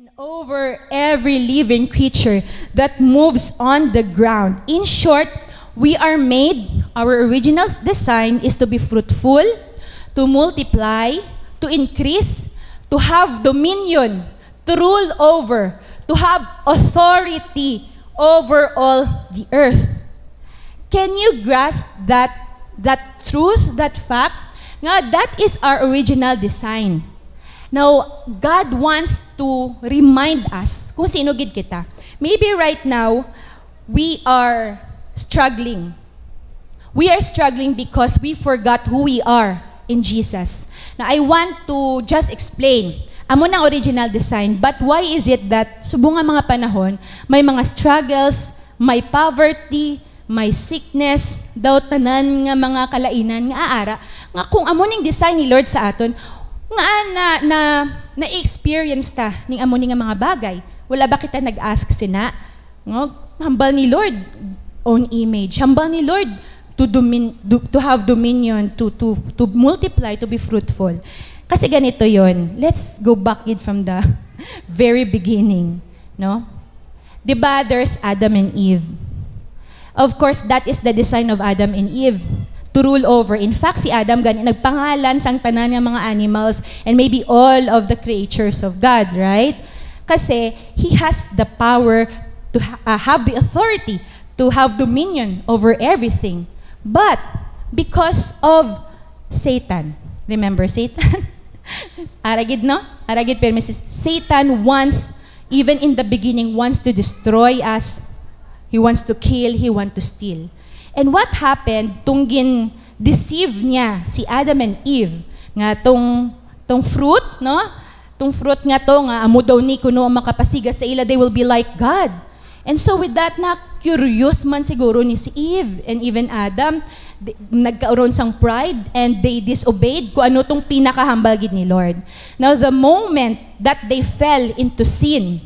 and over every living creature that moves on the ground. In short, we are made, our original design is to be fruitful, to multiply, to increase, to have dominion, to rule over, to have authority over all the earth. Can you grasp that truth, that fact? Nga, that is our original design. Now, God wants to remind us kung sino gid kita. Maybe right now, we are struggling. We are struggling because we forgot who we are in Jesus. Now, I want to just explain. Amo na original design, but why is it that subong nga mga panahon, may mga struggles, may poverty, may sickness, daw tanan nga mga kalainan nga aara, nga kung amo ning design ni Lord sa aton, nga na-experience ta ning amo ning mga bagay. Wala ba kita nag-ask sina? Ngo, hambal ni Lord own image. Hambal ni Lord to have dominion, to multiply, to be fruitful. Kasi ganito 'yon. Let's go back it from the very beginning, no? 'Di ba there's Adam and Eve. Of course, that is the design of Adam and Eve, to rule over. In fact, si Adam gani nagpangalan sang tanan nga mga animals and maybe all of the creatures of God, right? Kasi he has the power to have the authority to have dominion over everything. But because of Satan, remember Satan? Aragid, no? Aragid permises. Satan wants, even in the beginning, wants to destroy us. He wants to kill, he wants to steal. And what happened, tunggin deceive niya si Adam and Eve, nga tong fruit, no? Tong fruit nga to, nga amo daw ni kuno ang makapasiga sa ila, they will be like God. And so with that, na curious man siguro ni si Eve and even Adam, nagkaroon sang pride and they disobeyed kung ano tong pinakahambal gid ni Lord. Now the moment that they fell into sin,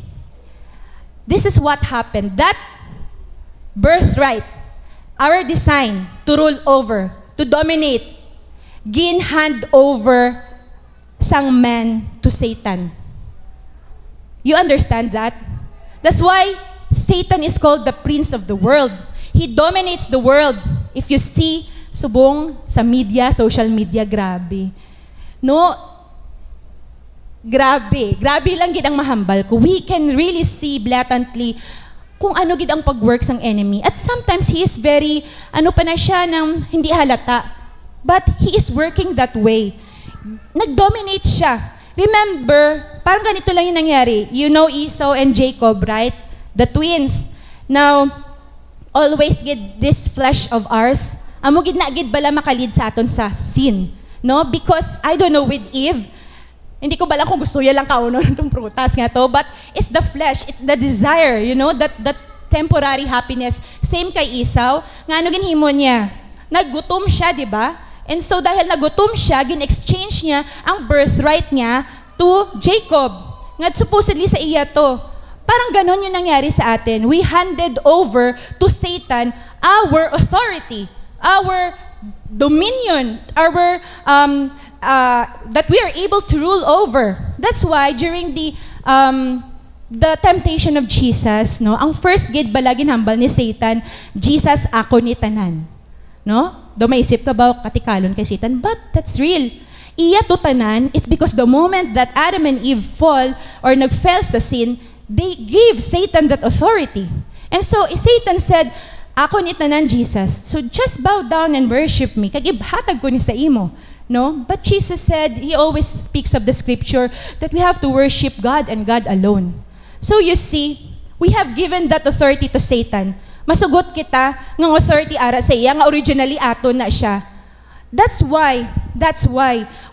this is what happened. That birthright, our design to rule over, to dominate, hand over sang man to Satan. You understand that? That's why Satan is called the prince of the world. He dominates the world. If you see, subong sa media, social media, grabe. No? Grabe. Grabe lang gid ang mahambal ko. We can really see blatantly kung ano gid ang pag-work sang enemy. At sometimes he is very, ano pa na siya, nang hindi halata. But he is working that way. Nag-dominate siya. Remember, parang ganito lang yung nangyari. You know Esau and Jacob, right? The twins. Now, always gid this flesh of ours, amo gid na gid bala makalid sa aton sa sin. No? Because, I don't know, with Eve, hindi ko bala kung gusto ya lang kauno itong prutas nga to, but it's the flesh, it's the desire, you know, that temporary happiness. Same kay Esau, nga ano ginhimo niya? Naggutom siya, di ba? And so dahil nagutom siya, gin-exchange niya ang birthright niya to Jacob. Nga supposedly sa iya to. Parang ganon yung nangyari sa atin. We handed over to Satan our authority, our dominion, our that we are able to rule over. That's why during the temptation of Jesus, no, ang first gid balagin hambal ni Satan, Jesus ako ni tanan. No? Do maisip ka ba katikalon kay Satan? But that's real. Iya to tanan is because the moment that Adam and Eve fall or nagfell sa sin, they gave Satan that authority. And so Satan said, ako ni tanan Jesus. So just bow down and worship me. Kag ibhatag ko ni sa imo. No? But Jesus said, he always speaks of the scripture that we have to worship God and God alone. So you see, we have given that authority to Satan. Masugot kita ng authority ara sa iya nga originally ato na siya. That's why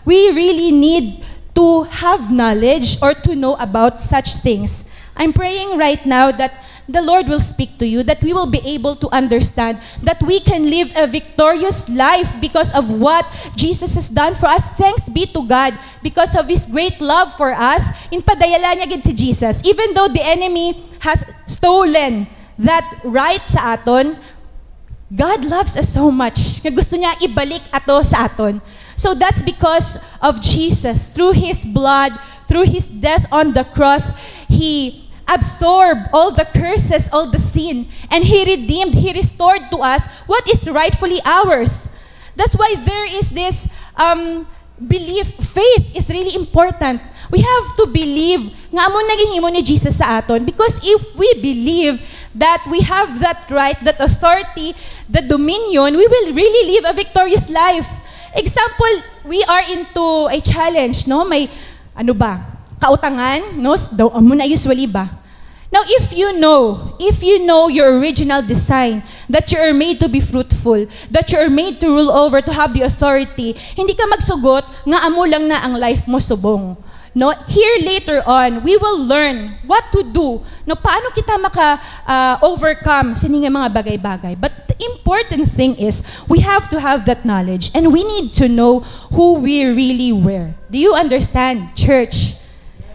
we really need to have knowledge or to know about such things. I'm praying right now that the Lord will speak to you, that we will be able to understand that we can live a victorious life because of what Jesus has done for us. Thanks be to God because of His great love for us. Inpadayala niya gid si Jesus. Even though the enemy has stolen that right sa aton, God loves us so much. Nga gusto niya ibalik ato sa aton. So that's because of Jesus. Through His blood, through His death on the cross, He absorbed all the curses, all the sin, and He redeemed, He restored to us what is rightfully ours. That's why there is this belief, faith is really important. We have to believe nga amo naghihimo ni Jesus sa aton, because if we believe that we have that right, that authority, the dominion, we will really live a victorious life. Example, we are into a challenge, no? May kautangan, no? Amo na usually ba? Now, if you know your original design, that you are made to be fruitful, that you are made to rule over, to have the authority, hindi ka magsugot nga amo lang na ang life mo subong. No, here later on, we will learn what to do. No, paano kita overcome sini nga mga bagay-bagay. But the important thing is, we have to have that knowledge, and we need to know who we really were. Do you understand, church?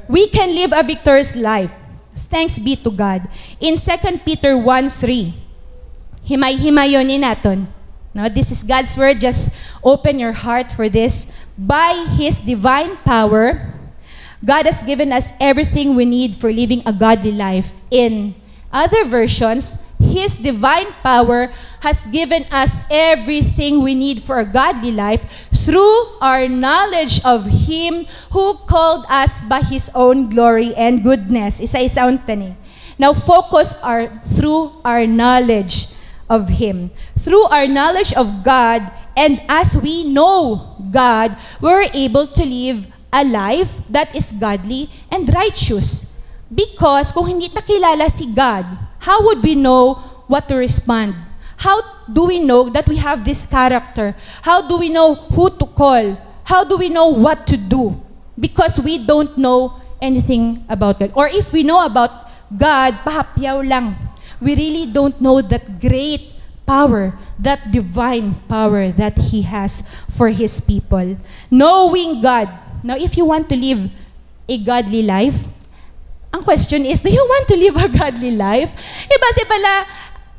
We can live a victorious life. Thanks be to God. In 2 Peter 1:3, himay-himayonin naton. No, this is God's word. Just open your heart for this. By His divine power, God has given us everything we need for living a godly life. In other versions, His divine power has given us everything we need for a godly life through our knowledge of Him who called us by His own glory and goodness. Isa-isaon tani. Now focus through our knowledge of Him. Through our knowledge of God, and as we know God, we're able to live a life that is godly and righteous. Because kung hindi nakilala si God, how would we know what to respond? How do we know that we have this character? How do we know who to call? How do we know what to do? Because we don't know anything about God. Or if we know about God, pahapyaw lang. We really don't know that great power, that divine power that He has for His people. Knowing God. Now, if you want to live a godly life, ang question is, do you want to live a godly life? Base pala,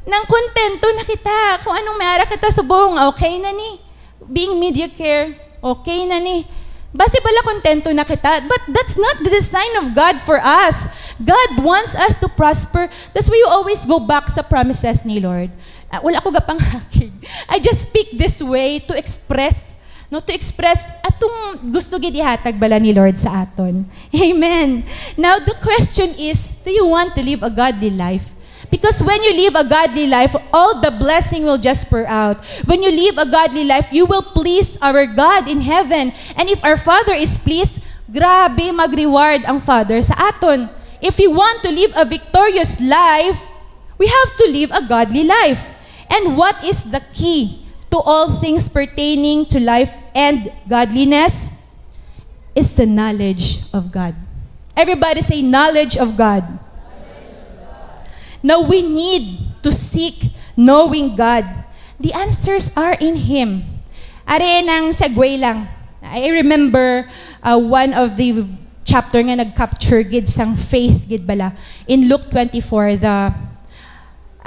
nang kontento na kita, kung anong mayara kita subong, okay na ni. Being mediocre, okay na ni. Base pala kontento na kita, but that's not the design of God for us. God wants us to prosper. That's why you always go back sa promises ni Lord. Wala ko gapang hakig. I just speak this way to express atong gusto gid ihatag bala ni Lord sa aton. Amen. Now the question is, do you want to live a godly life? Because when you live a godly life, all the blessing will just pour out. When you live a godly life, you will please our God in heaven. And if our Father is pleased, grabe mag-reward ang Father sa aton. If we want to live a victorious life, we have to live a godly life. And what is the key to all things pertaining to life and godliness? Is the knowledge of God. Everybody say, knowledge of God. Now we need to seek knowing God. The answers are in Him. Are nang segue lang. I remember one of the chapter nga nag-capture gid sang faith gid bala. In Luke 24,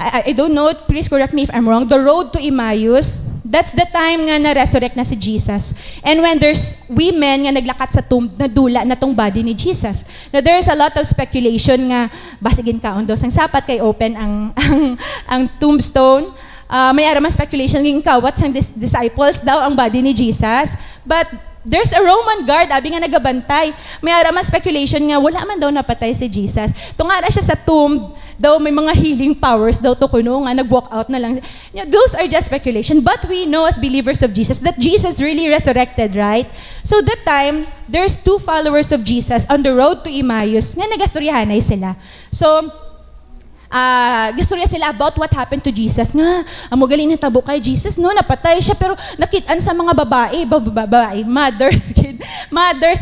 I don't know, please correct me if I'm wrong, the road to Emmaus, that's the time nga na-resurrect na si Jesus. And when there's women nga naglakat sa tomb, nadula na tong body ni Jesus. Now there's a lot of speculation nga, basigin kaon daw sang sapat kay open ang tombstone. May araman speculation ng kawat sang disciples daw ang body ni Jesus. But there's a Roman guard, abi nga nagabantay. May araman speculation nga, wala man daw napatay si Jesus. Tungara siya sa tomb, daw may mga healing powers daw to kuno nga nag-walk out na lang. Those are just speculation. But we know as believers of Jesus that Jesus really resurrected, right? So that time, there's two followers of Jesus on the road to Emmaus nga nagastoryahanay sila. So, gastorya sila about what happened to Jesus. Nga, amo galing na tabo kay Jesus, no? Napatay siya, pero nakitaan sa mga babae, mothers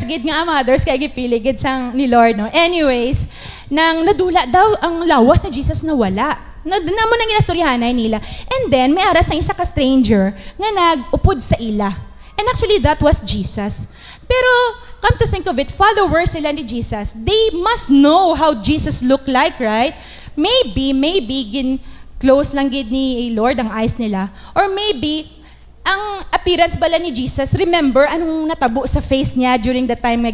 gid nga, mothers kay gipili gid sang ni Lord, no? Anyways, nang nadula daw ang lawas na Jesus na wala. Namo nang ginastoryahanay nila. And then, may aras ang isa ka stranger nga nag-upod sa ila. And actually, that was Jesus. Pero, come to think of it, followers sila ni Jesus. They must know how Jesus looked like, right? Maybe, close lang gid ni Lord ang eyes nila. Or maybe, ang appearance bala ni Jesus, remember anong natabo sa face niya during the time na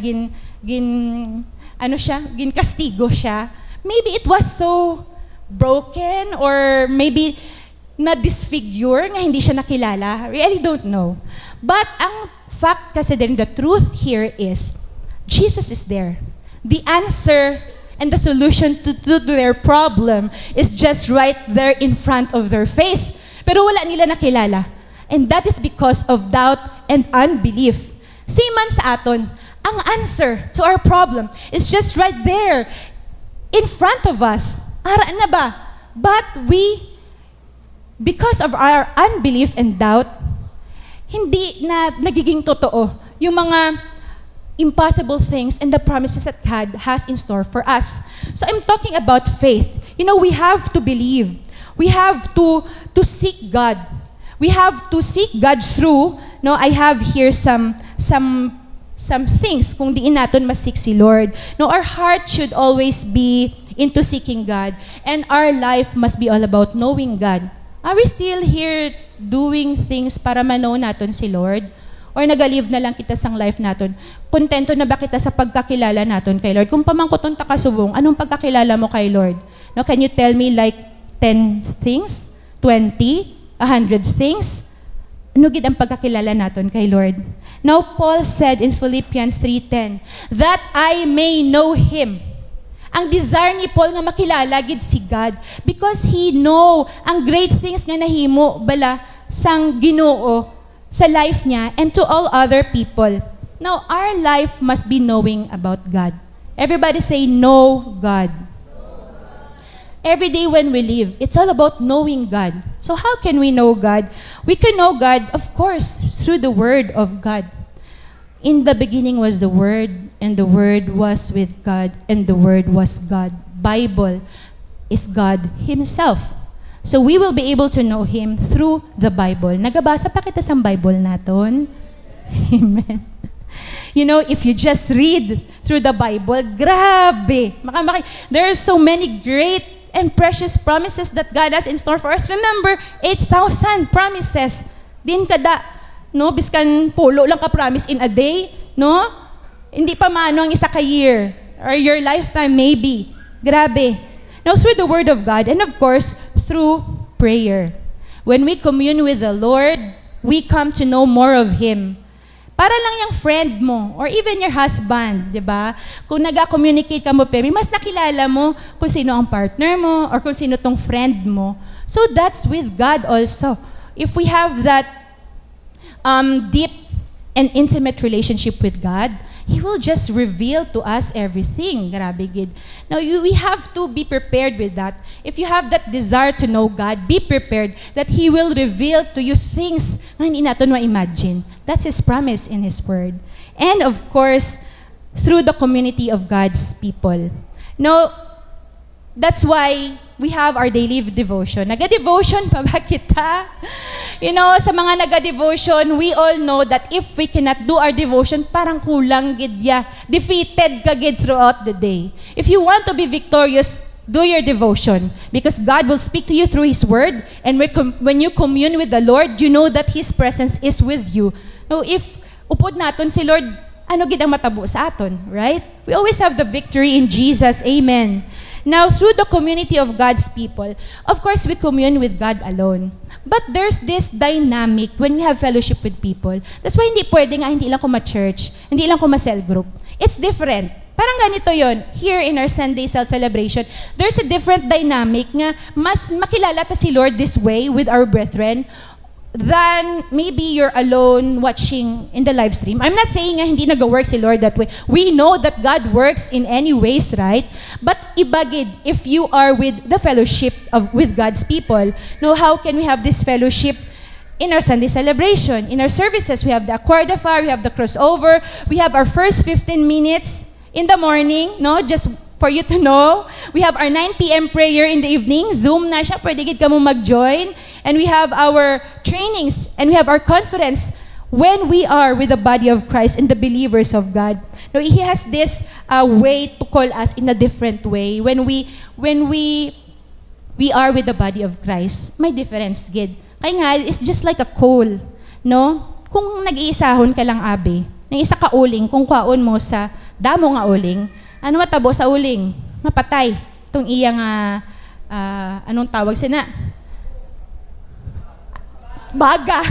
ginkastigo siya. Maybe it was so broken or maybe na-disfigure nga hindi siya nakilala. Really don't know. But ang fact kasi din, the truth here is, Jesus is there. The answer and the solution to their problem is just right there in front of their face. Pero wala nila nakilala. And that is because of doubt and unbelief. Same man sa aton, ang answer to our problem is just right there in front of us. Ara na ba? But because of our unbelief and doubt, hindi na nagiging totoo yung mga impossible things and the promises that God has in store for us. So I'm talking about faith. We have to believe. We have to seek God. We have to seek God through, I have here some things kung diin natin masik si Lord. Our heart should always be into seeking God, and our life must be all about knowing God. Are we still here doing things para ma-know natin si Lord? Or nag-alive na lang kita sang life natin? Kontento na ba kita sa pagkakilala natin kay Lord? Kung pamangkuton ta kasubong, anong pagkakilala mo kay Lord? Can you tell me like 10 things? 20? 100 things? Ano gid ang pagkakilala natin kay Lord? Now, Paul said in Philippians 3:10, that I may know Him. Ang desire ni Paul nga makilala gid si God because he know ang great things nga nahimo bala sang Ginoo sa life niya and to all other people. Now, our life must be knowing about God. Everybody say, know God. Every day when we live, it's all about knowing God. So how can we know God? We can know God, of course, through the Word of God. In the beginning was the Word, and the Word was with God, and the Word was God. Bible is God Himself. So we will be able to know Him through the Bible. Nagabasa pa kita sa Bible naton? Amen. If you just read through the Bible, grabe. There are so many great and precious promises that God has in store for us. Remember, 8,000 promises. Din kada, biskan pulo lang ka promise in a day, Hindi pa mano ang isa ka year or your lifetime maybe. Grabe. Now, through the Word of God and of course, through prayer. When we commune with the Lord, we come to know more of Him. Para lang yung friend mo or even your husband, di ba? Kung nag-communicate ka mo, pero mas nakilala mo kung sino ang partner mo or kung sino tong friend mo. So that's with God also. If we have that deep and intimate relationship with God, He will just reveal to us everything. Grabe gid. Now, we have to be prepared with that. If you have that desire to know God, be prepared that He will reveal to you things na hindi natin ma-imagine. That's His promise in His Word. And of course, through the community of God's people. Now, that's why we have our daily devotion. Naga-devotion pa ba kita? Sa mga naga-devotion, we all know that if we cannot do our devotion, parang kulang gidya. Defeated ka gid throughout the day. If you want to be victorious, do your devotion. Because God will speak to you through His Word. And when you commune with the Lord, you know that His presence is with you. Now, if upod naton si Lord, ano gid ang matabo sa aton, right? We always have the victory in Jesus. Amen. Now, through the community of God's people, of course, we commune with God alone. But there's this dynamic when we have fellowship with people. That's why hindi pwede nga, hindi lang ko ma-church, hindi lang ko ma-cell group. It's different. Parang ganito yon. Here in our Sunday cell celebration, there's a different dynamic nga mas makilala ta si Lord this way with our brethren than maybe you're alone watching in the live stream. I'm not saying nga hindi nag-work si Lord that way. We know that God works in any ways, right? But ibagid, if you are with the fellowship with God's people, how can we have this fellowship in our Sunday celebration? In our services, we have the Accordifier, we have the crossover, we have our first 15 minutes in the morning, just for you to know. We have our 9 p.m. prayer in the evening. Zoom na siya, pwede gid ka mo mag-join. And we have our trainings and we have our conference when we are with the body of Christ and the believers of God. Now, He has this way to call us in a different way. When we are with the body of Christ, may difference, gid. Kaya nga, it's just like a coal, Kung nag-iisahon ka lang, abi, ng isa ka uling, kung kwaon mo sa damo nga uling, ano matabo sa uling? Mapatay. Itong iyang, anong tawag sina? Baga.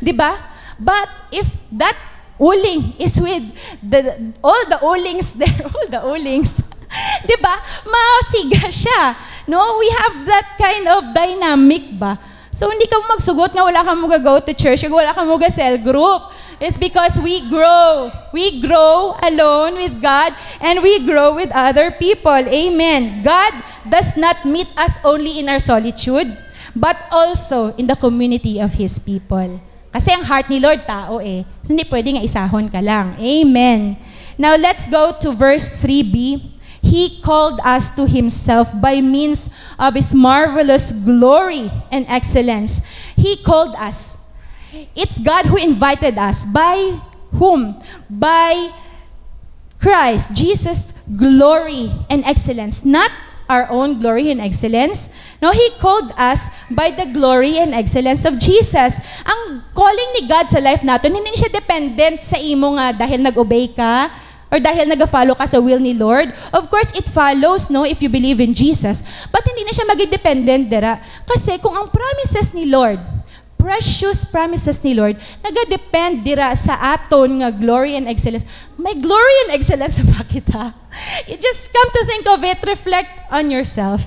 Di ba? But if that uling is with all the ulings there, all the ulings, di ba? Masiga siya. No? We have that kind of dynamic ba? So hindi ka magsugot nga wala kang mag-go to church, wala kang mag-cell group. It's because we grow. We grow alone with God and we grow with other people. Amen. God does not meet us only in our solitude, but also in the community of His people. Kasi ang heart ni Lord, tao eh. So hindi pwede nga isahon ka lang. Amen. Now let's go to verse 3b. He called us to Himself by means of His marvelous glory and excellence. He called us. It's God who invited us. By whom? By Christ, Jesus' glory and excellence. Not our own glory and excellence. No, He called us by the glory and excellence of Jesus. Ang calling ni God sa life natin, hindi siya dependent sa imo nga dahil nag-obey ka, or dahil nag-follow ka sa will ni Lord. Of course, it follows, no, if you believe in Jesus. But hindi na siya maging dependent dira. Kasi kung ang promises ni Lord, precious promises ni Lord, naga-depend dira sa aton nga glory and excellence. May glory and excellence ba kita? You just come to think of it, reflect on yourself.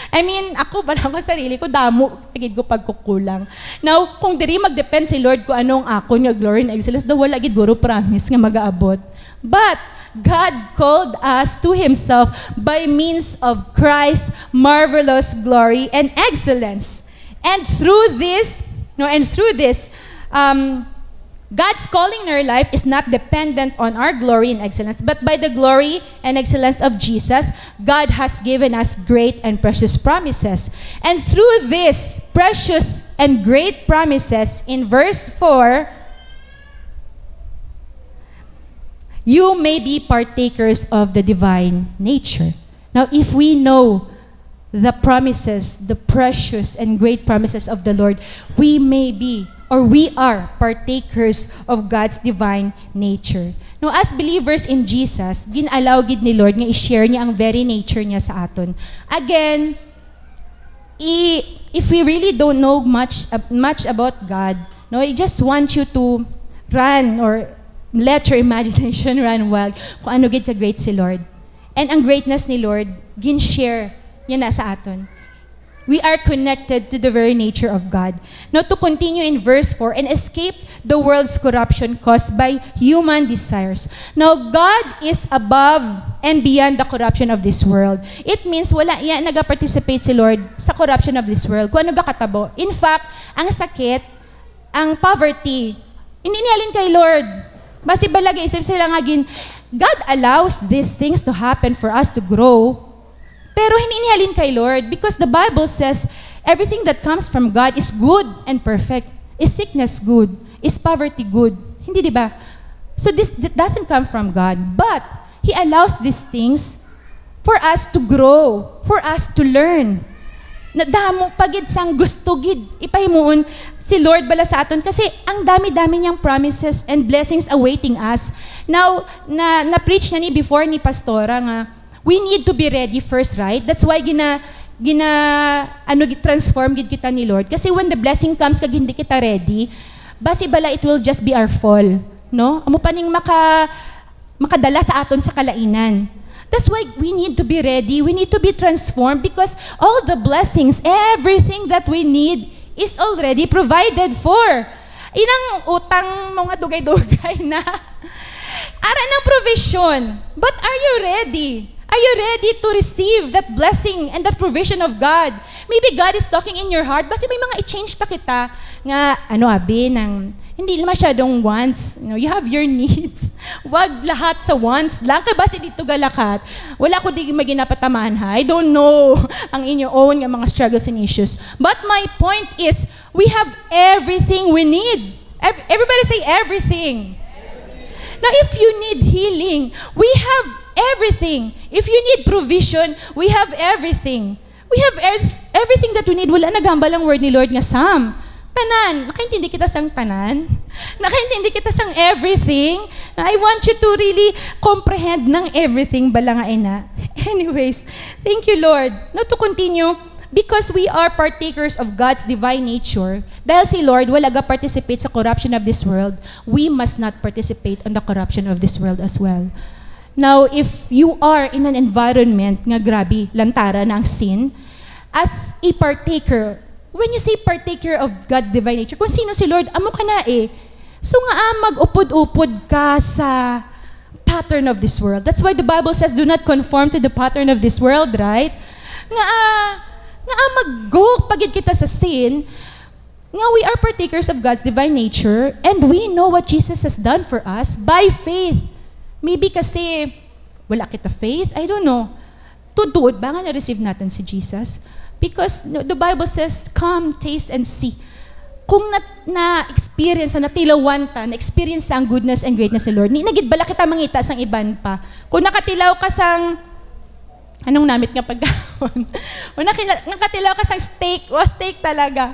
I mean, ako ba lang sa sarili ko, damo, pagid ko pagkukulang. Now, kung diri mag-depend si Lord kung anong ako nga glory and excellence, daw wala gid guro promise nga mag-aabot. But God called us to Himself by means of Christ's marvelous glory and excellence. And through this, God's calling in our life is not dependent on our glory and excellence, but by the glory and excellence of Jesus, God has given us great and precious promises. And through these precious and great promises, in verse 4, you may be partakers of the divine nature. Now, if we know the promises, the precious and great promises of the Lord, we may be, or we are, partakers of God's divine nature. Now, as believers in Jesus, ginalaw gid ni Lord nga i-share niya ang very nature niya sa aton. Again, if we really don't know much about God, no, I just want you to run or let your imagination run wild kung ano gid ka great si Lord. And ang greatness ni Lord, gin-share niya na sa aton. We are connected to the very nature of God. Now, to continue in verse 4, and escape the world's corruption caused by human desires. Now, God is above and beyond the corruption of this world. It means wala yan nag-participate si Lord sa corruption of this world. Kung ano gakatabo. In fact, ang sakit, ang poverty, inihalin kay Lord. Basi balagay, isip sila nga God allows these things to happen for us to grow. Pero hinihalin kay Lord because the Bible says everything that comes from God is good and perfect. Is sickness good? Is poverty good? Hindi, di ba? So this doesn't come from God. But He allows these things for us to grow, for us to learn. Nadamo pagid sang gusto gid ipahimuon si Lord bala sa aton kasi ang dami-dami niyang promises and blessings awaiting us. Now, na-preach na ni before ni pastora nga we need to be ready first, right? That's why transform gid kita ni Lord. Kasi when the blessing comes kag hindi kita ready, basi bala it will just be our fall, no? Amo pa ning makadala sa aton sa kalainan. That's why we need to be ready. We need to be transformed because all the blessings, everything that we need is already provided for. Inang utang mga dugay-dugay na. Ara ng provision. But are you ready? Are you ready to receive that blessing and that provision of God? Maybe God is talking in your heart. Basta may mga i-change pa kita nga, hindi masyadong wants. You have your needs. Wag lahat sa wants lang. Kaya basi dito galakat. Wala ko di maginapatamaan ha. I don't know ang inyo own nga mga struggles and issues. But my point is, we have everything we need. Everybody say everything. Now, if you need healing, we have everything. If you need provision, we have everything. We have everything that we need. Wala nagambal ang word ni Lord nga Sam. Tanan. Nakaintindi kita sang tanan? Nakaintindi kita sang everything. I want you to really comprehend ng everything bala nga ina. Anyways, thank you Lord. Now to continue, because we are partakers of God's divine nature, dahil si Lord wala ga participate sa corruption of this world, we must not participate on the corruption of this world as well. Now, if you are in an environment nga grabe, lantara na ang sin, as a partaker, when you say partaker of God's divine nature, kung sino si Lord, amo ka na eh. So nga mag-upod-upod ka sa pattern of this world. That's why the Bible says, do not conform to the pattern of this world, right? Nga mag-go pagid kita sa sin, nga we are partakers of God's divine nature, and we know what Jesus has done for us by faith. Maybe kasi wala kita faith, I don't know. Tutuod ba nga na-receive natin si Jesus? Because the Bible says, come, taste, and see. Kung na-experience, natilawan ta, na-experience ta ang goodness and greatness ni Lord, nagid bala kita mangita sang iban pa. Kung nakatilaw ka sang, anong namit nga pagkahon? Kung nakatilaw ka sang steak, steak talaga.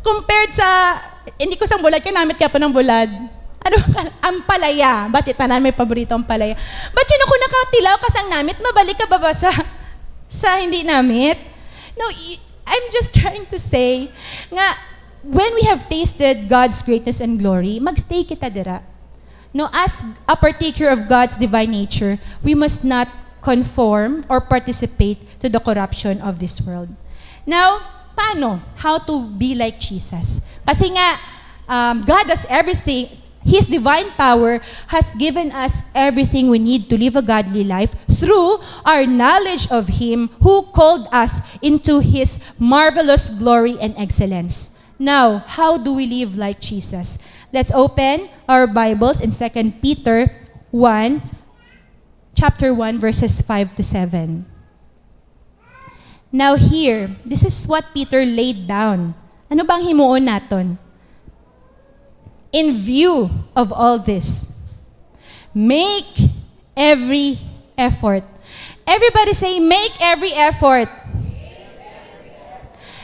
Compared sa, hindi ko sang bulad, kaya namit ka po ng bulad. Ano ka, ampalaya. Basit na may paborito ang palaya. But yun, kung nakatilaw ka sang namit, mabalik ka ba sa hindi namit? No, I'm just trying to say, nga, when we have tasted God's greatness and glory, magstay kita dira. No, as a partaker of God's divine nature, we must not conform or participate to the corruption of this world. Now, paano? How to be like Jesus? Kasi nga, God has everything. His divine power has given us everything we need to live a godly life through our knowledge of Him who called us into His marvelous glory and excellence. Now, how do we live like Jesus? Let's open our Bibles in 2 Peter 1, chapter 1, verses 5 to 7. Now here, this is what Peter laid down. Ano bang himuon naton? In view of all this, make every effort. Everybody say, make every effort.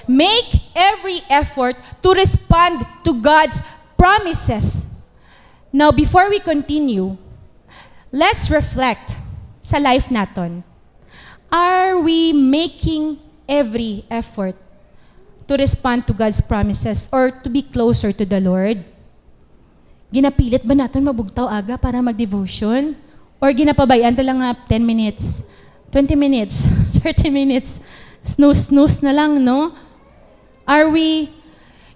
Make every effort to respond to God's promises. Now, before we continue, let's reflect sa life naton. Are we making every effort to respond to God's promises or to be closer to the Lord? Ginapilit ba natin mabugtaw aga para mag-devotion? Or ginapabayaan lang nga 10 minutes, 20 minutes, 30 minutes, snooze na lang, no? Are we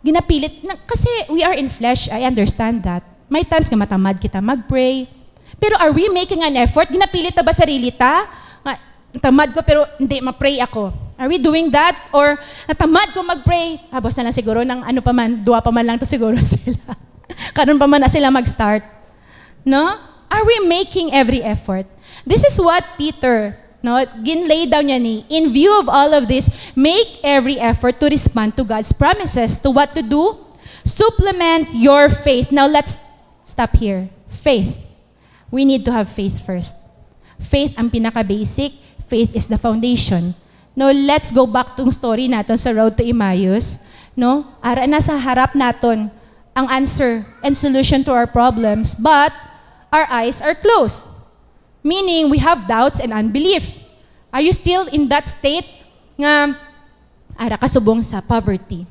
ginapilit? Kasi we are in flesh, I understand that. May times nga matamad kita mag-pray. Pero are we making an effort? Ginapilit na ba sarili ta? Natamad ko pero hindi, ma-pray ako. Are we doing that? Or natamad ko mag-pray? Boss na lang siguro, ng ano pa man, 2 pa man lang to siguro sila. Karon pa man na sila mag-start. No? Are we making every effort? This is what Peter, no, ginlay down niya ni, in view of all of this, make every effort to respond to God's promises. To what to do? Supplement your faith. Now let's stop here. Faith. We need to have faith first. Faith ang pinaka-basic. Faith is the foundation. Now let's go back to story natin sa road to Emmaus. No? Ara na sa harap naton ang answer and solution to our problems, but our eyes are closed. Meaning, we have doubts and unbelief. Are you still in that state nga, ara kasubong sa poverty?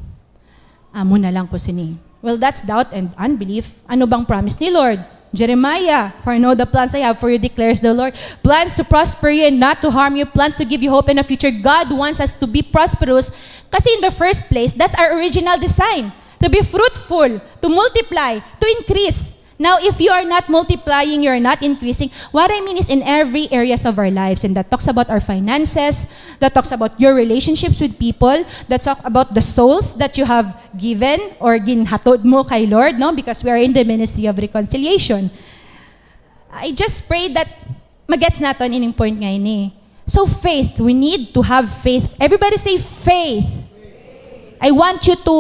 Amo na lang ko sini. Well, that's doubt and unbelief. Ano bang promise ni Lord? Jeremiah, for I know the plans I have for you, declares the Lord. Plans to prosper you and not to harm you. Plans to give you hope in the future. God wants us to be prosperous kasi in the first place, that's our original design. To be fruitful, to multiply, to increase. Now, if you are not multiplying, you are not increasing, what I mean is in every areas of our lives. And that talks about our finances, that talks about your relationships with people, that talks about the souls that you have given or ginhatod mo kay Lord, no? Because we are in the ministry of reconciliation. I just pray that magets natin ining point ngayon eh. So faith, we need to have faith. Everybody say faith. I want you to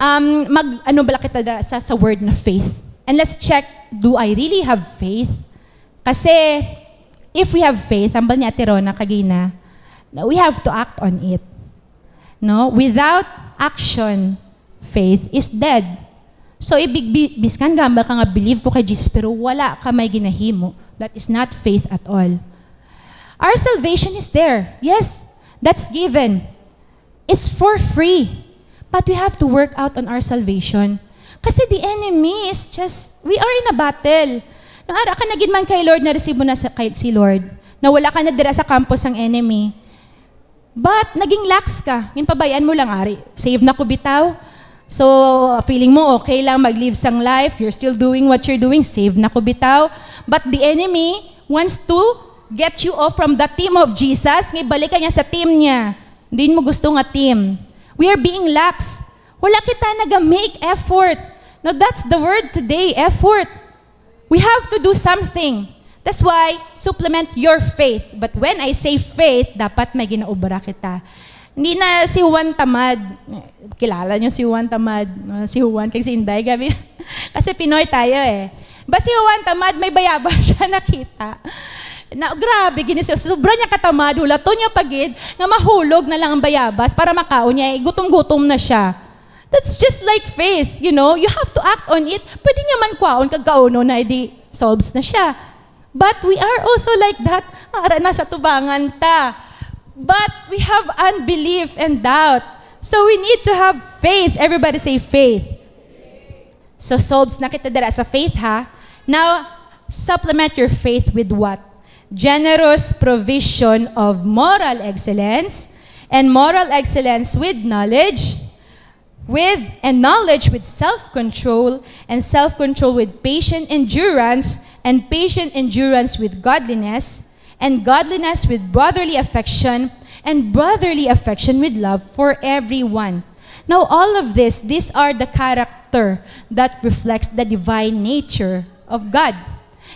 bala kita sa word na faith. And let's check, do I really have faith? Kasi, if we have faith, tambal ni Ate Rona kagina, we have to act on it. No? Without action, faith is dead. So, biskan gamba ka nga believe ko kay Jesus, pero wala ka may ginahimo. That is not faith at all. Our salvation is there. Yes, that's given. It's for free. But we have to work out on our salvation. Kasi the enemy is just, we are in a battle. Naara ka na gid man kay Lord, na-receive mo na si Lord. Na wala ka na dira sa campus ng enemy. But naging lax ka. Yung pabayaan mo lang, ari. Save na ko bitaw. So, feeling mo okay lang mag-live sang life, you're still doing what you're doing, save na ko bitaw. But the enemy wants to get you off from the team of Jesus, ngay balik ka niya sa team niya. Hindi mo gusto nga team. We are being lax. Wala kita nag-make effort. Now, that's the word today, effort. We have to do something. That's why, supplement your faith. But when I say faith, dapat may ginaubra kita. Hindi na si Juan tamad. Kilala niyo si Juan tamad. Si Juan, kay si Inday, gabi. Kasi Pinoy tayo eh. Ba si Juan tamad, may bayabas siya nakita. Na, grabe, sobra niya katamad, hulato niya pagid, nga mahulog na lang ang bayabas para makaon niya, gutom-gutom na siya. That's just like faith, you know? You have to act on it. Pwede niya man kwaon, kagkauno na, edi solves na siya. But we are also like that. Ara na sa tubangan ta. But we have unbelief and doubt. So we need to have faith. Everybody say faith. So solves na kita dira sa faith ha. Now, supplement your faith with what? Generous provision of moral excellence, and moral excellence with knowledge, and knowledge with self-control, and self-control with patient endurance, and patient endurance with godliness, and godliness with brotherly affection, and brotherly affection with love for everyone. Now, all of these are the character that reflects the divine nature of God.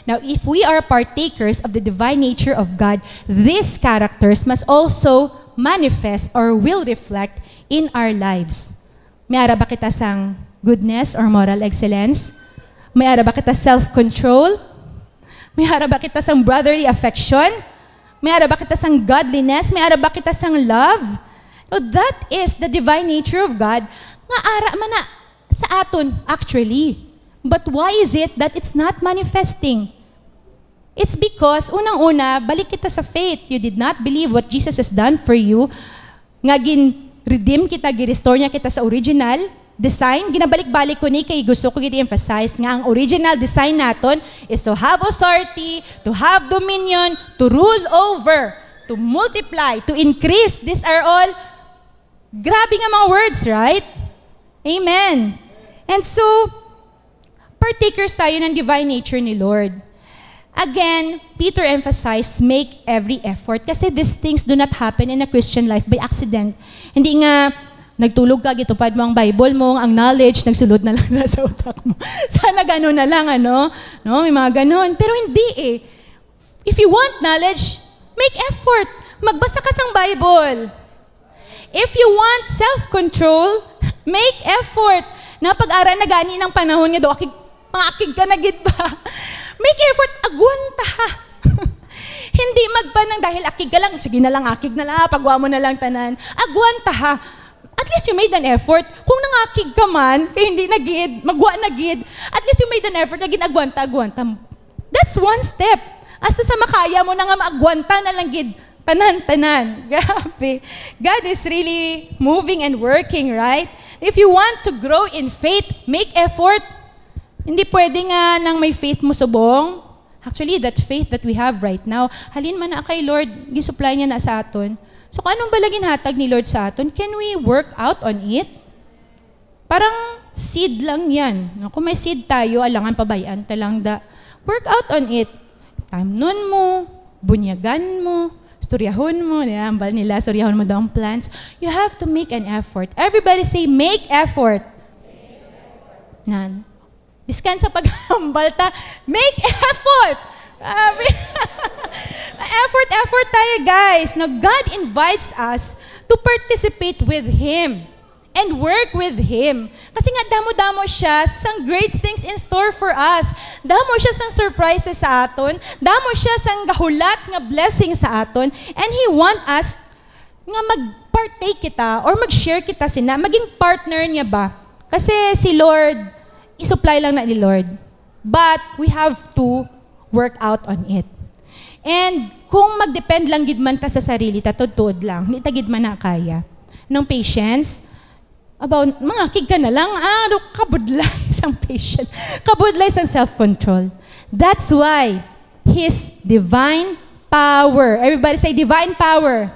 Now, if we are partakers of the divine nature of God, these characters must also manifest or will reflect in our lives. May ara ba kita sang goodness or moral excellence? May ara ba kita self-control? May ara ba kita sang brotherly affection? May ara ba kita sang godliness? May ara ba kita sang love? No, that is the divine nature of God. Nga ara man na sa aton actually. But why is it that it's not manifesting? It's because, unang-una, balik kita sa faith. You did not believe what Jesus has done for you. Nga redeem kita, restore niya kita sa original design. Ginabalik-balik ko ni kay gusto ko i-emphasize nga ang original design naton is to have authority, to have dominion, to rule over, to multiply, to increase. These are all grabe nga mga words, right? Amen. And so, partakers tayo ng divine nature ni Lord. Again, Peter emphasized, make every effort. Kasi these things do not happen in a Christian life by accident. Hindi nga, nagtulog ka, gitupad mo ang Bible mo, ang knowledge, nagsulod na lang na sa utak mo. Sana gano'n na lang, ano? No, may mga gano'n. Pero hindi eh. If you want knowledge, make effort. Magbasa ka sang Bible. If you want self-control, make effort. Napag-aral na gani ng panahon nga do, makakig ka na gid ba? Make effort, agwanta ha. Hindi magbanang dahil akig ka lang, sige na lang, akig na lang, pagwa mo na lang tanan. Agwanta ha. At least you made an effort. Kung nangakig ka man, kaya hindi nagid, magwa nagid, at least you made an effort, naging agwanta. That's one step. Asa sa makaya mo na nga maagwanta na lang gid, tanan. Grabe. God is really moving and working, right? If you want to grow in faith, make effort. Hindi pwede nga nang may faith mo subong. Actually, that faith that we have right now, halin man na kay Lord, gisupply niya na sa aton. So kung anong balagin hatag ni Lord sa aton, can we work out on it? Parang seed lang yan. Kung may seed tayo, alangan pabayaan talang da. Work out on it. Tamnon mo, bunyagan mo, storyahon mo, ambal nila, storyahon mo daw ang plants. You have to make an effort. Everybody say, make effort. Nan. Biskan sa paghambal ta, make effort! Effort tayo, guys. Now, God invites us to participate with Him and work with Him. Kasi nga, damo-damo siya sang great things in store for us. Damo siya sang surprises sa aton. Damo siya sang gahulat nga blessing sa aton. And He want us nga mag-partake kita or mag-share kita sina, maging partner niya ba? Kasi si Lord isupply lang na ni Lord. But we have to work out on it. And kung mag-depend lang gid man ta sa sarili, tatod-tuod lang, hindi ta gid man na kaya. Nung patience, about mga kig ka na lang, kabudlay isang patient, kabudlay isang self-control. That's why His divine power, everybody say divine power.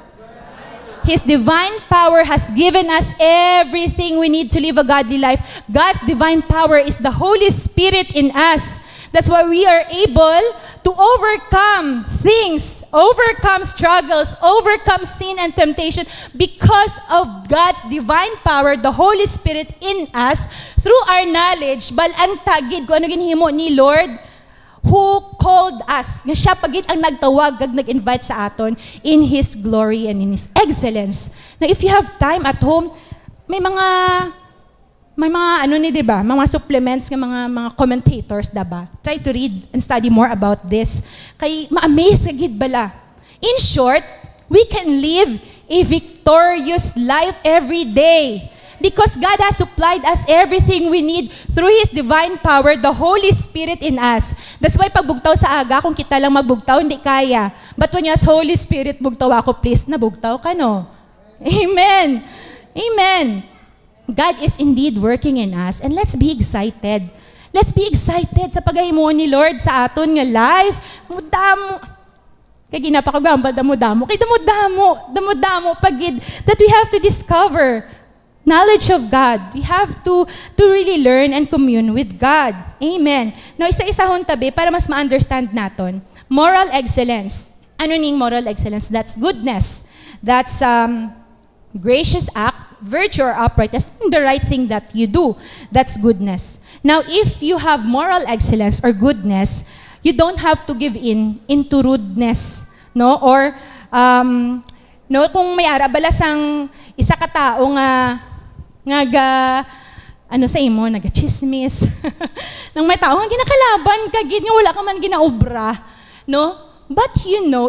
His divine power has given us everything we need to live a godly life. God's divine power is the Holy Spirit in us. That's why we are able to overcome things, overcome struggles, overcome sin and temptation because of God's divine power, the Holy Spirit in us, through our knowledge, balang tagid kung ano ginhimo ni Lord, who called us. Nga siya pagit ang nagtawag, kag nag-invite sa aton in His glory and in His excellence. Now, if you have time at home, may mga diba? Mga supplements ng mga commentators, diba? Try to read and study more about this. Kay ma-amaze agid bala. In short, we can live a victorious life every day because God has supplied us everything we need through His divine power, the Holy Spirit in us. That's why pag bugtaw sa aga, kung kita lang magbugtaw, hindi kaya. But when you ask, Holy Spirit, bugtaw ako, please, nabugtaw ka, no? Amen. Amen. God is indeed working in us, and let's be excited. Let's be excited sa pagahimo ni Lord sa aton nga life. Mudamo. Kaya ginapakagambal, damo-damo. Kaya damo-damo pagid that we have to discover knowledge of God. We have to really learn and commune with God. Amen. Now, isa-isahon tabi para mas ma-understand naton. Moral excellence. Ano ning moral excellence? That's goodness. That's gracious act, virtue or uprightness, the right thing that you do. That's goodness. Now, if you have moral excellence or goodness, you don't have to give in into rudeness, no? Or no, kung may arabala sang isa ka tao nga sa imo naga-chismis. Nang may tao nga ginakalaban ka gid nga wala ka man ginaobra, no? But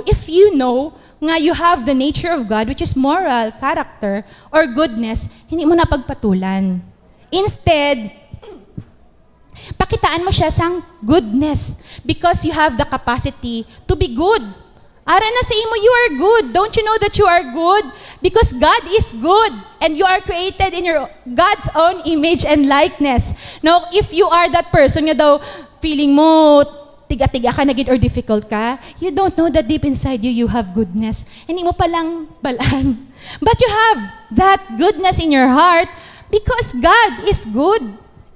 if you know nga you have the nature of God, which is moral, character, or goodness, hindi mo na pagpatulan. Instead, pakitaan mo siya sang goodness because you have the capacity to be good. Ara na sa imo, you are good. Don't you know that you are good? Because God is good and you are created in God's own image and likeness. Now, if you are that person nga daw, feeling mo, tiga-tiga ka na gid or difficult ka, you don't know that deep inside you have goodness. Hindi mo palang balaan. But you have that goodness in your heart because God is good.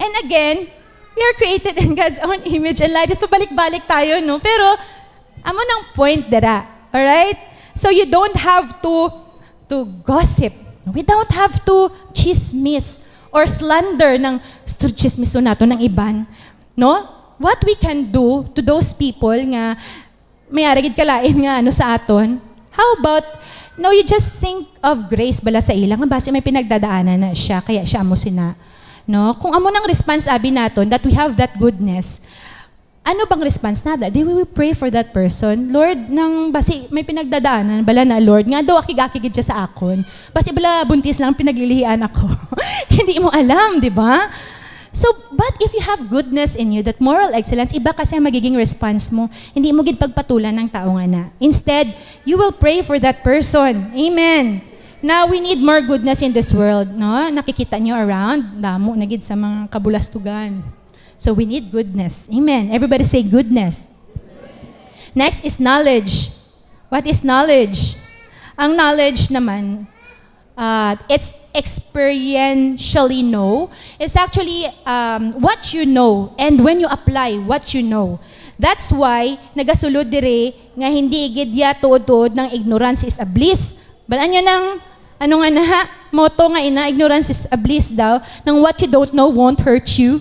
And again, we are created in God's own image and likeness. So balik-balik tayo, no? Pero, amo ng point dara. Alright? So you don't have to gossip. We don't have to chismis or slander ng chismiso nato ng iban. No? What we can do to those people nga may aragid kalain nga sa aton, how about, you just think of grace bala sa ilang, nga base may pinagdadaanan na siya, kaya siya amo sina. No? Kung amo nang response abi naton that we have that goodness, ano bang response nada? Di we pray for that person. Lord, nang basi may pinagdadaanan bala na Lord, nga daw akig-akigid siya sa akon. Basi bala buntis lang pinaglilihian ako. Hindi mo alam, di ba? So, but if you have goodness in you, that moral excellence, iba kasi ang magiging response mo. Hindi mo gid pagpatulan ng tao nga na. Instead, you will pray for that person. Amen. Now, we need more goodness in this world, no? Nakikita nyo around, damo na gid sa mga kabulastugan. So, we need goodness. Amen. Everybody say goodness. Next is knowledge. What is knowledge? Ang knowledge naman, it's experientially know. It's actually what you know and when you apply what you know. That's why nagasulod dire nga hindi gidya tuod-tuod ng ignorance is a bliss. Balaan nyo ng motto nga ignorance is a bliss daw, ng what you don't know won't hurt you.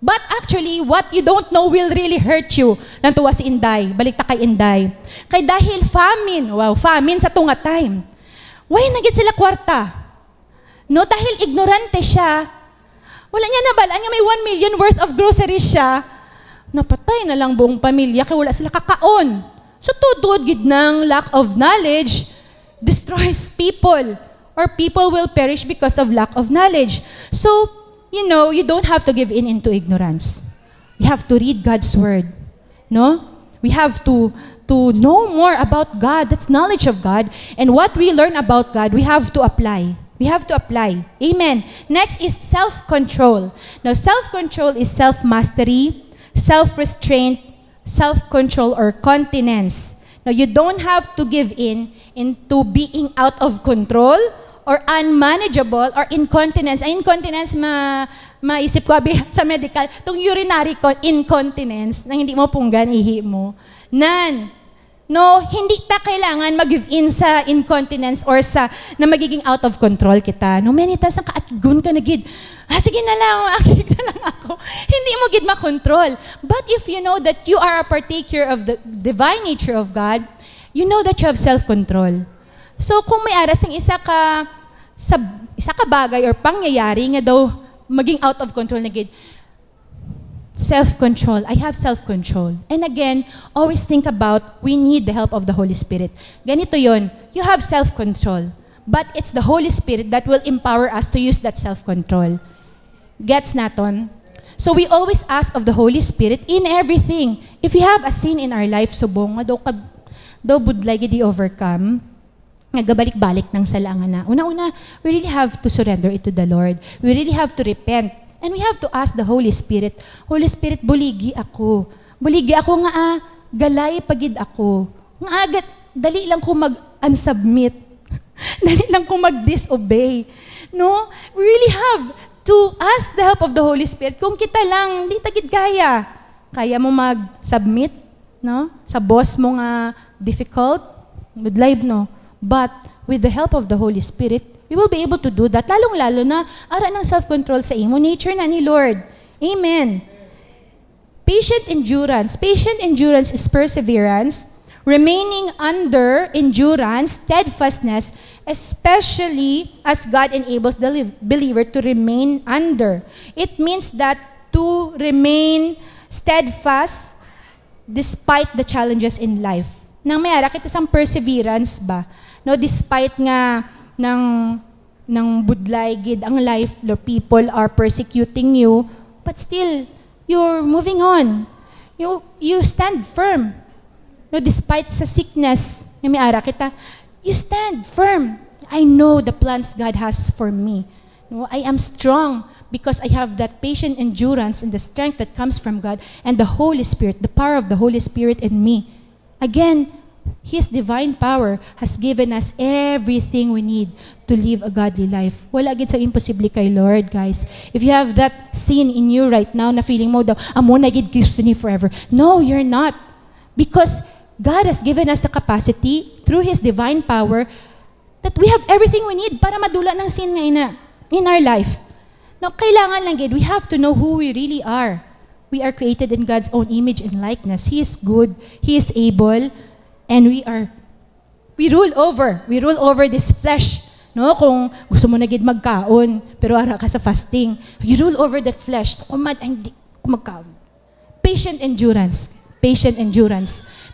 But actually, what you don't know will really hurt you. Nantuwa si Inday, balik ta kay Inday. Kay dahil famine sa tunga time. Why nagit sila kwarta? No, dahil ignorante siya. Wala niya nabalaan nga may 1 million worth of groceries siya. Napatay na lang buong pamilya kaya wala sila kakaon. So tudod gid ng lack of knowledge destroys people or people will perish because of lack of knowledge. So you don't have to give in into ignorance. We have to read God's word. No? We have to know more about God. That's knowledge of God. And what we learn about God, we have to apply. We have to apply. Amen. Next is self-control. Now, self-control is self-mastery, self-restraint, self-control, or continence. Now, you don't have to give in into being out of control or unmanageable or incontinence. Ay, incontinence, maisip ko sa medical, itong urinary incontinence na hindi mo punggan, ihi mo. None. No, hindi ta kailangan mag-give in sa incontinence or sa na magiging out of control kita. No, many times nakaatgun ka na gid. Sige na lang, akig na lang ako. Hindi mo gid ma-control. But if you know that you are a partaker of the divine nature of God, you know that you have self-control. So kung may aras ng isa ka bagay or pangyayari nga daw maging out of control na gid, self-control. I have self-control. And again, always think about we need the help of the Holy Spirit. Ganito yon. You have self-control. But it's the Holy Spirit that will empower us to use that self-control. Gets naton? So we always ask of the Holy Spirit in everything. If we have a sin in our life, subong, daw budlay gidi overcome, nagabalik-balik ng salangan na. Una-una, we really have to surrender it to the Lord. We really have to repent. And we have to ask the Holy Spirit, Holy Spirit, buligi ako. Buligi ako nga, galay pagid ako. Nga, dali lang ko mag-unsubmit. Dali lang ko mag-disobey. No? We really have to ask the help of the Holy Spirit. Kung kita lang, hindi tagid kaya. Kaya mo mag-submit, no? Sa boss mo nga difficult, good life, no? But with the help of the Holy Spirit, we will be able to do that. Lalong-lalo na, ara ng self-control sa imo, nature na ni Lord. Amen. Patient endurance. Patient endurance is perseverance, remaining under endurance, steadfastness, especially as God enables the believer to remain under. It means that to remain steadfast despite the challenges in life. Nang may ara kita sang perseverance ba? No, despite nga ng budlay gid ang life, the people are persecuting you, but still you're moving on. You stand firm. No, despite sa sickness, may ara kita, you stand firm. I know the plans God has for me. No, I am strong because I have that patient endurance and the strength that comes from God and the Holy Spirit, the power of the Holy Spirit in me. Again, His divine power has given us everything we need to live a godly life. Wala gid sa imposible kay Lord, guys. If you have that sin in you right now na feeling mo daw, amo na gid gusto ni forever. No, you're not. Because God has given us the capacity through His divine power that we have everything we need para madula ng sin nga in our life. Now, kailangan lang gid, we have to know who we really are. We are created in God's own image and likeness. He is good. He is able. And we rule over this flesh. No, kung gusto mo na gid magkaon, pero ara ka sa fasting, you rule over that flesh. Hindi magkaon. Patient endurance.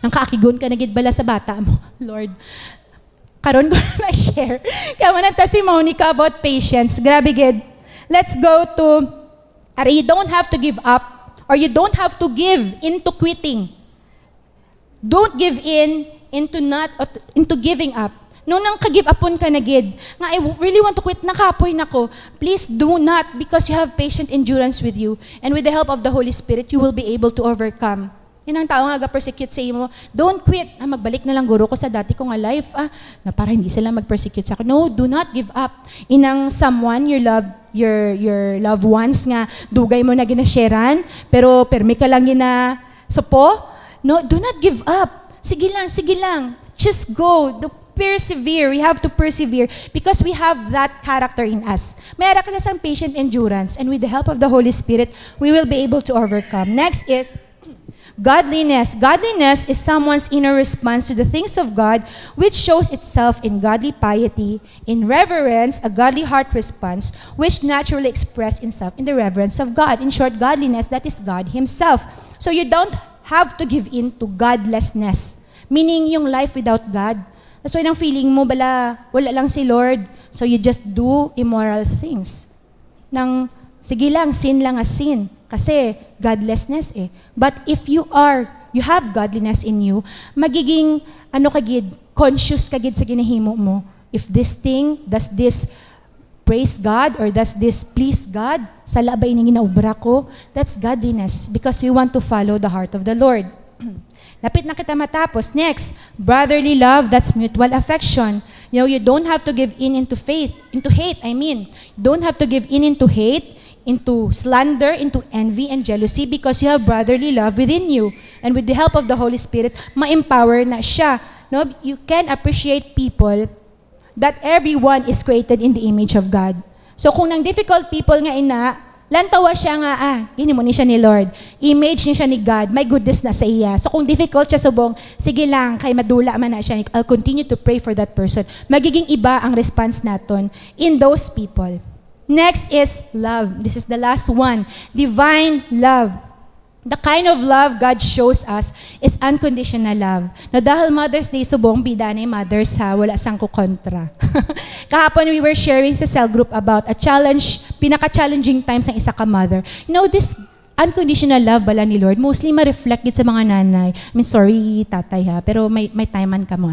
Nang kaakigon ka na gid bala sa bata mo, Lord. Karon ko na share. Kaya mo ng testimony ka about patience. Grabe gid. Let's go to, you don't have to give up, or you don't have to give into quitting. Don't give in into giving up. Nung nang ka-give upon ka na gid, nga I really want to quit, nakapoy na ko, please do not, because you have patient endurance with you. And with the help of the Holy Spirit, you will be able to overcome. Yun ang tao nga ga-persecute sa imo, don't quit. Magbalik na lang guro ko sa dati ko nga life, na para hindi sila mag-persecute sa akin. No, do not give up. Inang someone, your loved ones nga, dugay mo na ginasharean, pero permi ka lang supo. No, do not give up. Sige lang. Just go. Persevere. We have to persevere because we have that character in us. Mayroon ka sa patient endurance, and with the help of the Holy Spirit, we will be able to overcome. Next is godliness. Godliness is someone's inner response to the things of God, which shows itself in godly piety, in reverence, a godly heart response, which naturally expresses itself in the reverence of God. In short, godliness, that is God Himself. So you don't have to give in to godlessness, meaning yung life without God. That's why nang feeling mo wala lang si Lord, so you just do immoral things. Nang sige lang, sin lang as sin. Kasi godlessness eh. But if you have godliness in you, magiging, conscious kagid sa ginahimo mo. If this thing, does this praise God or does this please God? Sa labay na ginaubra ko, that's godliness because we want to follow the heart of the Lord. Lapit na kita matapos. Next, brotherly love, that's mutual affection. You don't have to give in into hate. You don't have to give in into hate, into slander, into envy and jealousy because you have brotherly love within you. And with the help of the Holy Spirit, ma-empower na siya. No? You can appreciate people that everyone is created in the image of God. So kung nang difficult people nga lantawa siya nga, mo ni siya ni Lord. Image ni siya ni God. May goodness na sa iya. So kung difficult siya subong, sige lang, kay madula man na siya. I'll continue to pray for that person. Magiging iba ang response naton in those people. Next is love. This is the last one. Divine love. The kind of love God shows us is unconditional love. Na dahil Mother's Day subong, bida na mothers ha, wala sang kukontra. Kahapon we were sharing sa cell group about a challenge, pinaka-challenging times ng isa ka mother. This unconditional love bala ni Lord, mostly ma-reflect it sa mga nanay. Sorry tatay ha, pero may timean ka mo.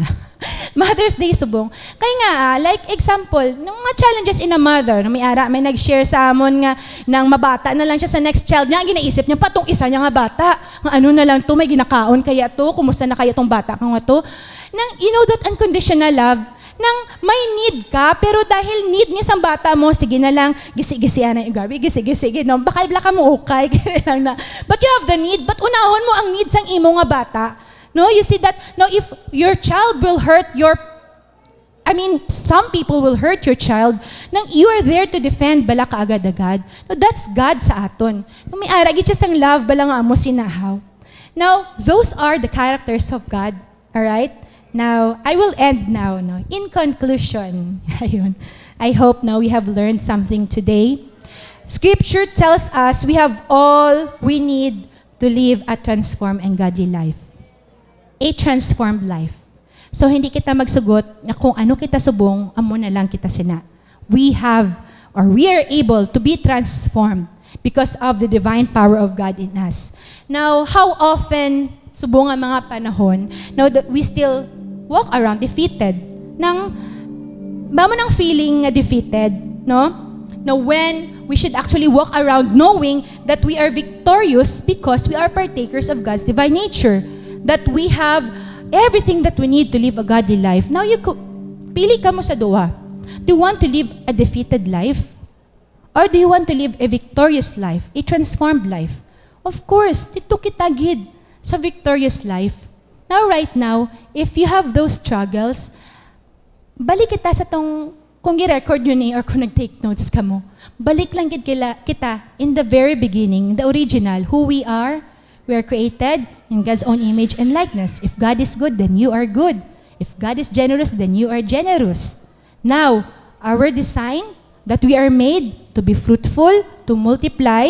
Mother's Day subong. Kaya nga, like example, nung mga challenges in a mother, may nag-share sa amon nga nang mabata na lang siya sa next child niya, ginaisip niya, patong isa niya nga bata. Ano na lang to, may ginakaon kaya to, kumusta na kaya tong bata ka nga to. That unconditional love, nang may need ka, pero dahil need niya sa bata mo, sige na lang, gisi-gisi na yung gabi, gisi-gisi, no? Baka ka mo okay, lang na. But you have the need, but unahon mo ang needs ang imo nga bata. No, you see that, no, if your child will hurt some people will hurt your child, nang you are there to defend, bala ka agad-agad. No, that's God sa aton. No, may aragi siya sang love, bala nga mo sinahaw. Now, those are the characters of God, alright? Now, I will end now. No? In conclusion, I hope now we have learned something today. Scripture tells us we have all we need to live a transformed and godly life. A transformed life. So, hindi kita magsugot na kung ano kita subong, amo na lang kita sina. We are able to be transformed because of the divine power of God in us. Now, how often subong ang mga panahon now that we still walk around defeated. Bamo nang feeling defeated, no? Now when we should actually walk around knowing that we are victorious because we are partakers of God's divine nature. That we have everything that we need to live a godly life. Now pili ka mo sa duwa. Do you want to live a defeated life? Or do you want to live a victorious life, a transformed life? Of course, dito kita gid sa victorious life. Now, right now, if you have those struggles, balik kita sa kung i-record yun or kung nag-take notes ka mo, balik lang kita in the very beginning, the original, who we are. We are created in God's own image and likeness. If God is good, then you are good. If God is generous, then you are generous. Now, our design, that we are made to be fruitful, to multiply,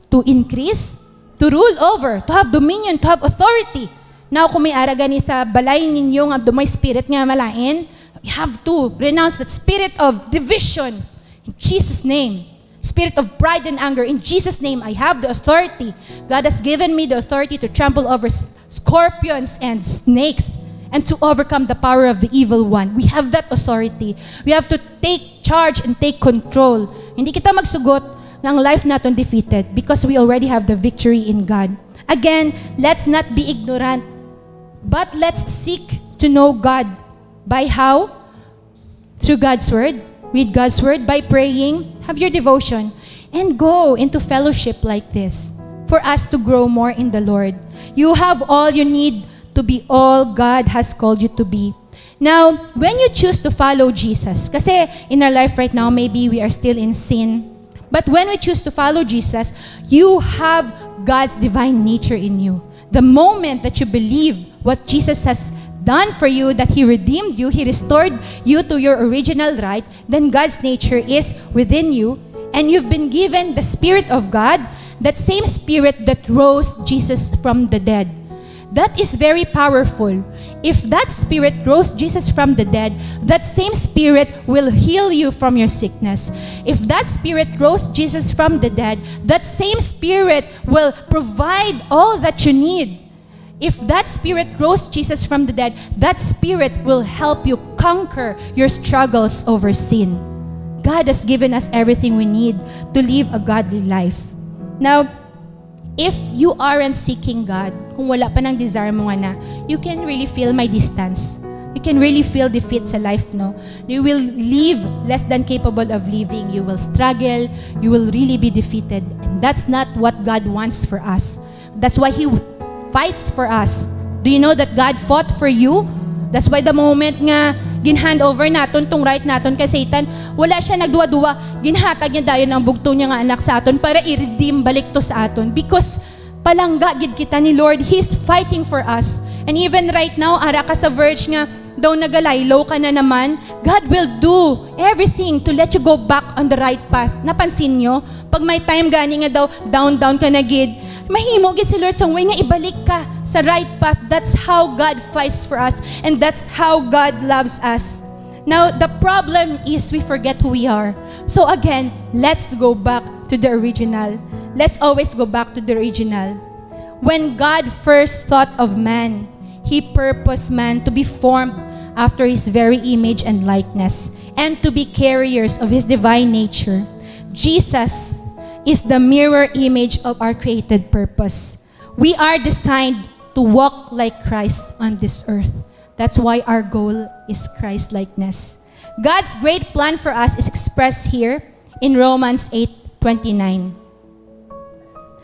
to increase, to rule over, to have dominion, to have authority. Now, kung may aragani sa balay ninyo nga may spirit nga malain, you have to renounce that spirit of division in Jesus' name. Spirit of pride and anger, in Jesus' name, I have the authority. God has given me the authority to trample over scorpions and snakes and to overcome the power of the evil one. We have that authority. We have to take charge and take control. Hindi kita magsugot ng life natin defeated because we already have the victory in God. Again, let's not be ignorant, but let's seek to know God. By how? Through God's Word. Read God's Word by praying, have your devotion, and go into fellowship like this for us to grow more in the Lord. You have all you need to be all God has called you to be. Now, when you choose to follow Jesus, kasi in our life right now, maybe we are still in sin, but when we choose to follow Jesus, you have God's divine nature in you. The moment that you believe what Jesus has done for you, that He redeemed you, He restored you to your original right, then God's nature is within you, and you've been given the Spirit of God, that same Spirit that rose Jesus from the dead. That is very powerful. If that Spirit rose Jesus from the dead, that same Spirit will heal you from your sickness. If that Spirit rose Jesus from the dead, that same Spirit will provide all that you need. If that Spirit rose Jesus from the dead, that Spirit will help you conquer your struggles over sin. God has given us everything we need to live a godly life. Now, if you aren't seeking God, kung wala pa ng desire mo nga na, you can really feel my distance. You can really feel defeat sa life, no? You will live less than capable of living. You will struggle. You will really be defeated. And that's not what God wants for us. That's why He fights for us. Do you know that God fought for you? That's why the moment nga ginhand over naton tong right naton kay Satan, wala siya nagduwa-duwa, ginhatag niya dayon ang bugto niya nga anak sa aton para i-redeem balik to sa aton. Because palangga gid kita ni Lord, He's fighting for us. And even right now, ara ka sa verge nga, daw nagalaylo ka na naman, God will do everything to let you go back on the right path. Napansin nyo? Pag may time gani nga daw, down ka na gid, mahimo gid si Lord sa way nga ibalik ka sa right path. That's how God fights for us, and that's how God loves us. Now, the problem is we forget who we are. So again, let's go back to the original. Let's always go back to the original. When God first thought of man, He purposed man to be formed after His very image and likeness, and to be carriers of His divine nature. Jesus is the mirror image of our created purpose. We are designed to walk like Christ on this earth. That's why our goal is Christ-likeness. God's great plan for us is expressed here in Romans 8:29.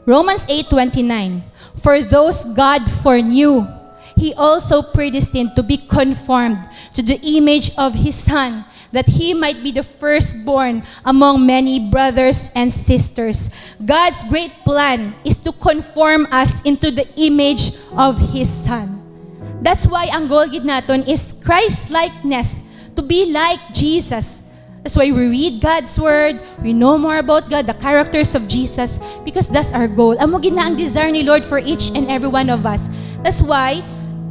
Romans 8:29. For those God foreknew, He also predestined to be conformed to the image of His Son, that He might be the firstborn among many brothers and sisters. God's great plan is to conform us into the image of His Son. That's why ang goal gid naton is Christ-likeness, to be like Jesus. That's why we read God's Word, we know more about God, the characters of Jesus, because that's our goal. Amo gid na ang desire ni Lord for each and every one of us. That's why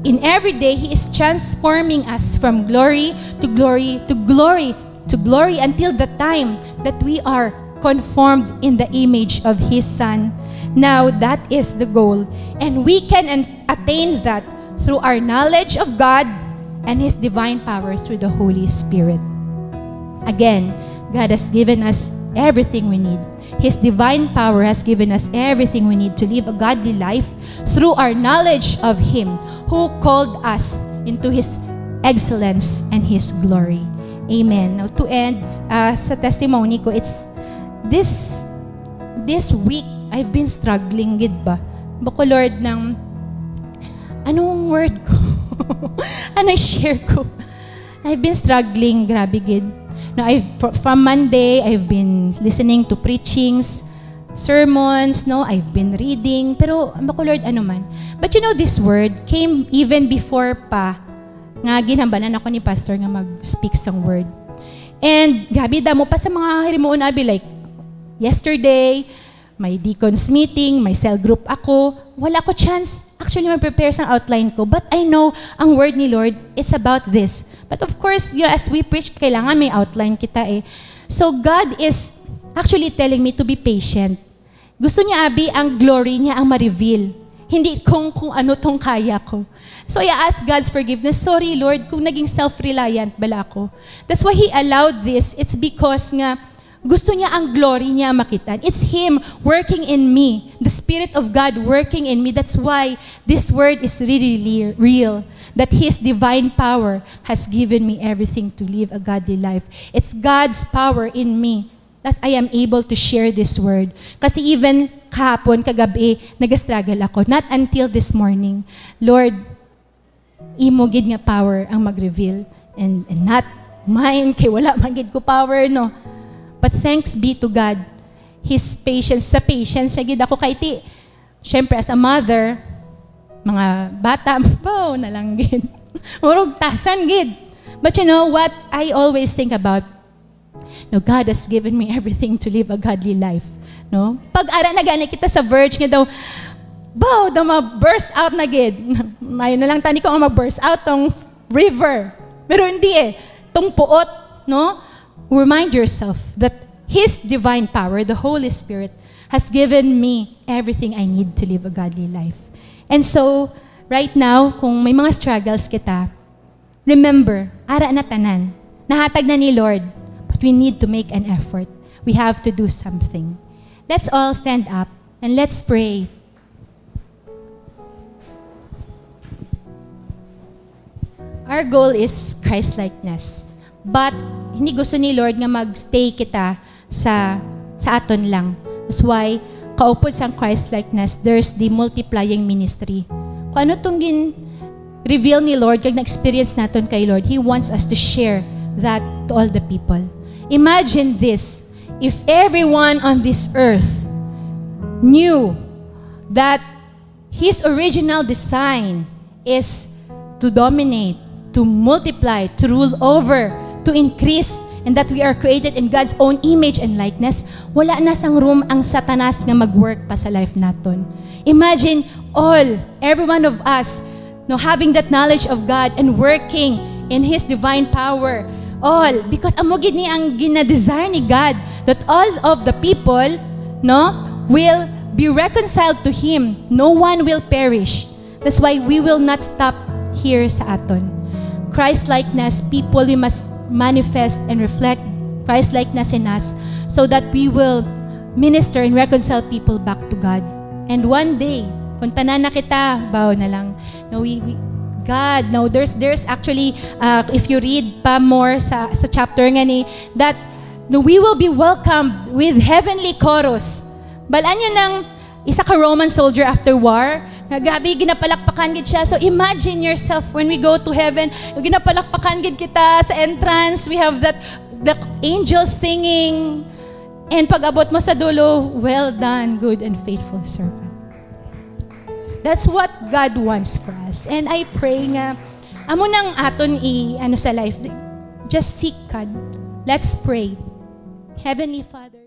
in every day, He is transforming us from glory to glory to glory to glory until the time that we are conformed in the image of His Son. Now, that is the goal. And we can attain that through our knowledge of God and His divine power through the Holy Spirit. Again, God has given us everything we need. His divine power has given us everything we need to live a godly life through our knowledge of Him who called us into His excellence and His glory. Amen. Now to end sa testimony ko, it's this week I've been struggling gid ba? Bako Lord ng anong word ko? Ano share ko? I've been struggling, grabe gid. Now, from Monday, I've been listening to preachings, sermons, no? I've been reading, pero bako Lord, ano man. But you know, this word came even before pa nga ginhambalan ako ni pastor nga mag-speak sang word. And gabi damo pa sa mga hirimuon abi, like yesterday, may deacons meeting, may cell group ako. Wala ko chance actually mag-prepare sang outline ko. But I know ang word ni Lord, it's about this. But of course, as we preach, kailangan may outline kita eh. So God is actually telling me to be patient. Gusto niya, Abi, ang glory niya ang ma-reveal. Hindi kung ano tong kaya ko. So I ask God's forgiveness. Sorry, Lord, kung naging self-reliant bala ako. That's why He allowed this. It's because nga, gusto niya ang glory niya makitan. It's Him working in me. The Spirit of God working in me. That's why this word is really real. That His divine power has given me everything to live a godly life. It's God's power in me that I am able to share this word. Kasi even kahapon, kagabi, nag-struggle ako. Not until this morning. Lord, imo gid nga power ang mag-reveal. And not mine, kay wala magid ko power, no? But thanks be to God, His patience. Sa patience, siya gid ako kay ti. Siyempre, as a mother, mga bata, wow, nalang gid. Murog tasan gid. But you know what I always think about? No, God has given me everything to live a godly life. No? Pag-ara na gani kita sa verge nga daw, Bow, da ma-burst out na gid. May na lang tani ko ang ma-burst out tong river. Pero hindi tong puot, no? Remind yourself that His divine power, the Holy Spirit, has given me everything I need to live a godly life. And so, right now, kung may mga struggles kita, remember, ara na tanan. Nahatag na ni Lord, but we need to make an effort. We have to do something. Let's all stand up and let's pray. Our goal is Christ-likeness. But hindi gusto ni Lord nga mag-stay kita sa aton lang. That's why, kaupod sa Christ-likeness, there's the multiplying ministry. Kung ano itong reveal ni Lord, kag na-experience natin kay Lord, He wants us to share that to all the people. Imagine this, if everyone on this earth knew that His original design is to dominate, to multiply, to rule over, to increase, and that we are created in God's own image and likeness, wala na sang room ang Satanas nga mag-work pa sa life naton. Imagine every one of us, having that knowledge of God and working in His divine power. Because amo gid ni ang gina-desire ni God that all of the people, will be reconciled to Him. No one will perish. That's why we will not stop here sa aton. Christ-likeness, people, we must manifest and reflect Christ-likeness in us so that we will minister and reconcile people back to God. And one day, kung tanan na kita, baw na lang. There's actually, if you read pa more sa chapter nga ni, that we will be welcomed with heavenly chorus. Balaan nyo ng isa ka Roman soldier after war, grabe, ginapalakpakan gid siya. So imagine yourself when we go to heaven, ginapalakpakan gid kita sa entrance. We have the angels singing. And pag abot mo sa dulo, well done, good and faithful servant. That's what God wants for us. And I pray nga, amo nang aton sa life, just seek God. Let's pray. Heavenly Father,